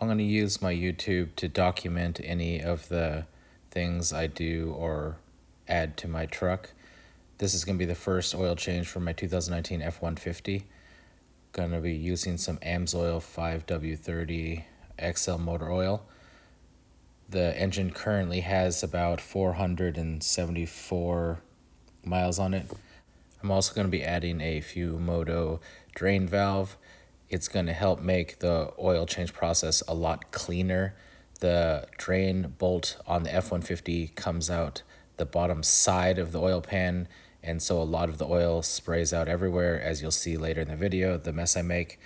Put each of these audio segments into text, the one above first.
I'm going to use my YouTube to document any of the things I do or add to my truck. This is going to be the first oil change for my 2019 F150. Going to be using some AMSOIL 5W30 XL motor oil. The engine currently has about 474 miles on it. I'm also going to be adding a Fumoto drain valve. It's going to help make the oil change process a lot cleaner. The drain bolt on the F-150 comes out the bottom side of the oil pan, and so a lot of the oil sprays out everywhere, as you'll see later in the video, the mess I make.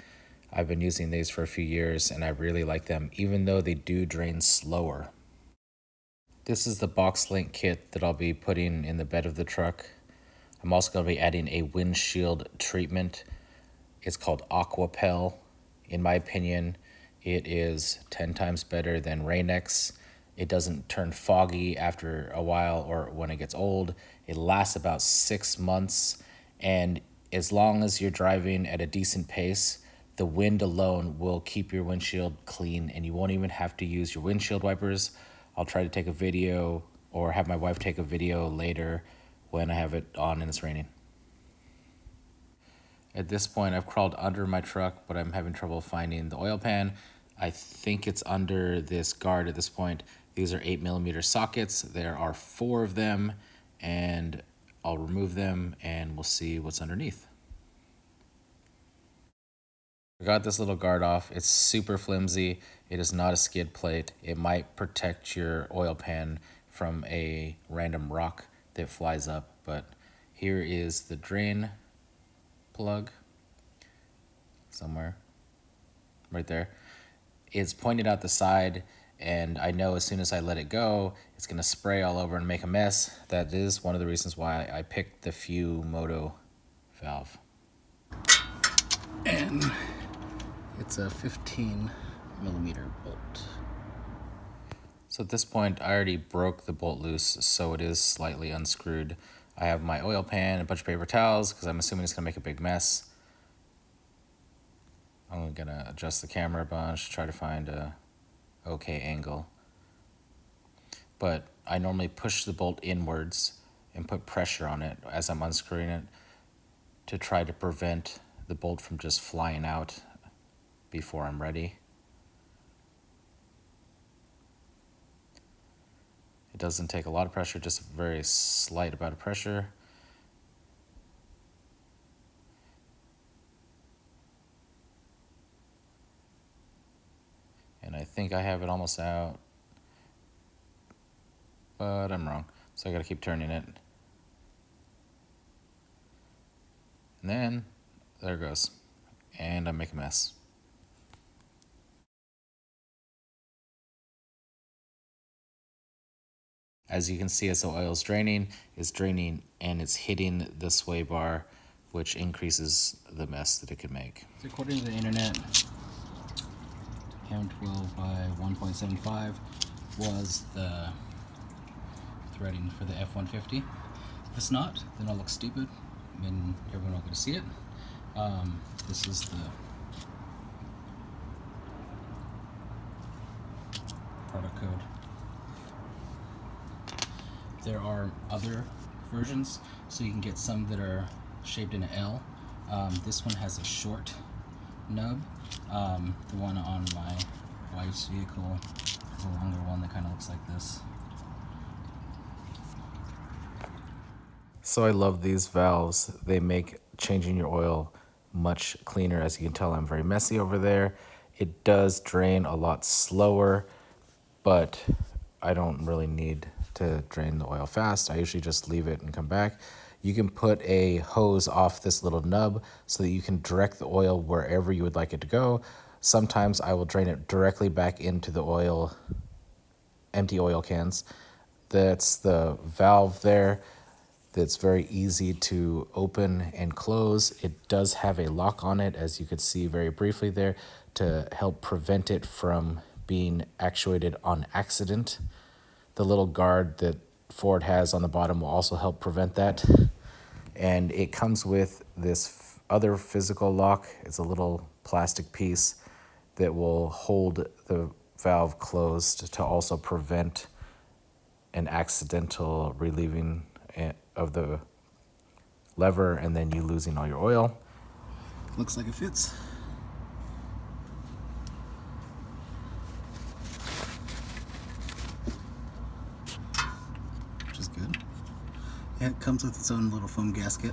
I've been using these for a few years, and I really like them, even though they do drain slower. This is the box link kit that I'll be putting in the bed of the truck. I'm also going to be adding a windshield treatment. It's called Aquapel. In my opinion, it is 10 times better than Rain-X. It doesn't turn foggy after a while or when it gets old. It lasts about 6 months, and as long as you're driving at a decent pace, the wind alone will keep your windshield clean, and you won't even have to use your windshield wipers. I'll try to take a video or have my wife take a video later when I have it on and it's raining. At this point, I've crawled under my truck, but I'm having trouble finding the oil pan. I think it's under this guard at this point. These are 8mm sockets. There are 4 of them, and I'll remove them and we'll see what's underneath. I got this little guard off. It's super flimsy. It is not a skid plate. It might protect your oil pan from a random rock that flies up, but here is the drain plug somewhere right there. It's pointed out the side, and I know as soon as I let it go, it's going to spray all over and make a mess. That is one of the reasons why I picked the Fumoto valve. And it's a 15mm bolt. So at this point, I already broke the bolt loose, so it is slightly unscrewed. I have my oil pan, a bunch of paper towels, because I'm assuming it's going to make a big mess. I'm going to adjust the camera a bunch, try to find a okay angle. But I normally push the bolt inwards and put pressure on it as I'm unscrewing it to try to prevent the bolt from just flying out before I'm ready. It doesn't take a lot of pressure, just a very slight amount of pressure. And I think I have it almost out, but I'm wrong. So I gotta keep turning it. And then, there it goes. And I make a mess. As you can see, as the oil is draining, it's draining and it's hitting the sway bar, which increases the mess that it could make. According to the internet, M12 by 1.75 was the threading for the F-150. If it's not, then I'll look stupid and everyone will get to see it. This is the product code. There are other versions, so you can get some that are shaped in an L. This one has a short nub. The one on my wife's vehicle has a longer one that kind of looks like this. So I love these valves. They make changing your oil much cleaner. As you can tell, I'm very messy over there. It does drain a lot slower, but I don't really need to drain the oil fast. I usually just leave it and come back. You can put a hose off this little nub so that you can direct the oil wherever you would like it to go. Sometimes I will drain it directly back into the oil, empty oil cans. That's the valve there. That's very easy to open and close. It does have a lock on it, as you could see very briefly there, to help prevent it from being actuated on accident. The little guard that Ford has on the bottom will also help prevent that. And it comes with this other physical lock. It's a little plastic piece that will hold the valve closed to also prevent an accidental relieving of the lever and then you losing all your oil. Looks like it fits. Which is good. And it comes with its own little foam gasket.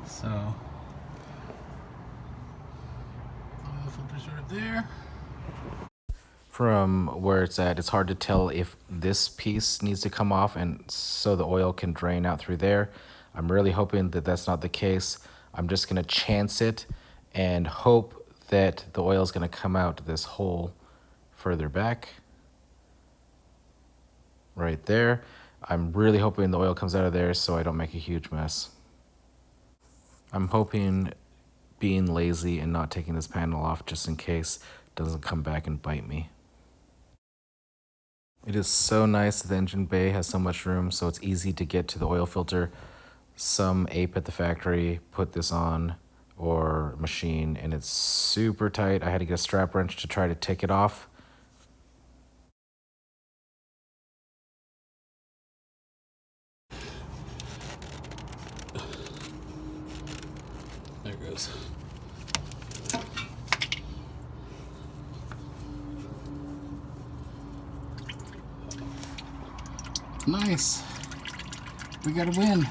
So, oil filters are there. From where it's at, it's hard to tell if this piece needs to come off and so the oil can drain out through there. I'm really hoping that that's not the case. I'm just gonna chance it and hope that the oil is gonna come out this hole further back. Right there. I'm really hoping the oil comes out of there so I don't make a huge mess. I'm hoping being lazy and not taking this panel off just in case it doesn't come back and bite me. It is so nice that the engine bay has so much room so it's easy to get to the oil filter. Some ape at the factory put this on or machine and it's super tight. I had to get a strap wrench to try to take it off. There it goes. Nice. We got a win.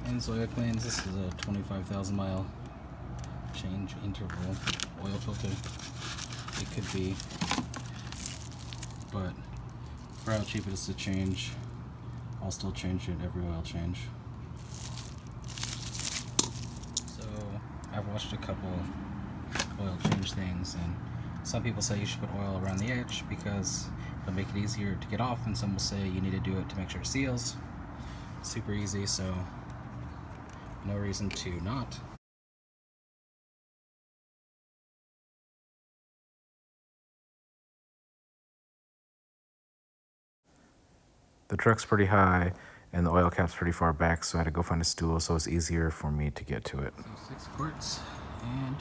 And this oil cleans. This is a 25,000 mile change interval oil filter. It could be, but for how cheap it is to change, I'll still change it every oil change. So I've watched a couple oil change things, and some people say you should put oil around the edge because it'll make it easier to get off, and some will say you need to do it to make sure it seals. Super easy, so no reason to not. The truck's pretty high and the oil cap's pretty far back, so I had to go find a stool so it's easier for me to get to it. So 6 quarts and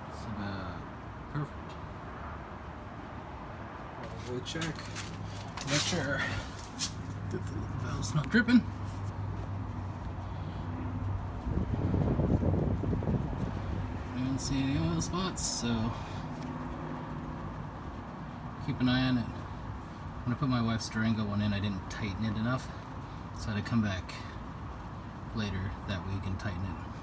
it's about perfect. Probably check. Make sure that the valve's not dripping. I don't see any oil spots, so keep an eye on it. When I put my wife's Durango one in, I didn't tighten it enough, so I had to come back later that way you can tighten it.